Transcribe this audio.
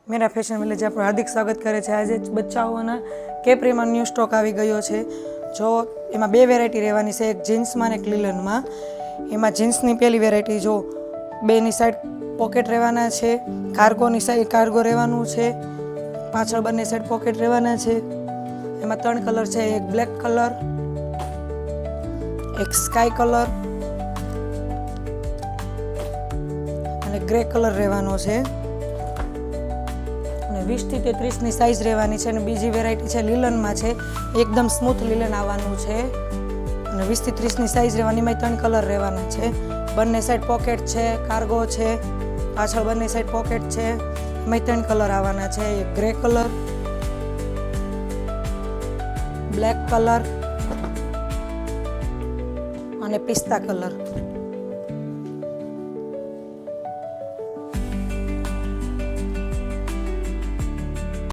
મેરા fashion village આપણું હાર્દિક સ્વાગત કરે છે। આજે બચ્ચાઓના કેપ્રીમાં ન્યૂ સ્ટોક આવી ગયો છે। જો એમાં બે વેરાયટી રહેવાની છે, એક જીન્સમાં અને એક લિલનમાં। એમાં જીન્સની પહેલી વેરાયટી જો બેની સાઈડ પોકેટ રહેવાના છે, કાર્ગોની સાઈડ કાર્ગો રહેવાનું છે, પાછળ બંને સાઈડ પોકેટ રહેવાના છે। એમાં 3 કલર છે, એક બ્લેક કલર, એક સ્કાય કલર અને ગ્રે કલર રહેવાનો છે। 20 થી 33 ની સાઈઝ રહેવાની છે। અને બીજી વેરાયટી છે લિલનમાં છે, એકદમ સ્મૂથ લિલન આવવાનું છે અને 20 થી 30 ની સાઈઝ રહેવાની। એમાં 3 કલર રહેવાના છે, બંને સાઈડ પોકેટ છે, કાર્ગો છે, પાછળ બંને સાઈડ પોકેટ છે। એમાં 3 કલર આવવાના છે, એક ગ્રે કલર, બ્લેક કલર અને પિસ્તા કલર।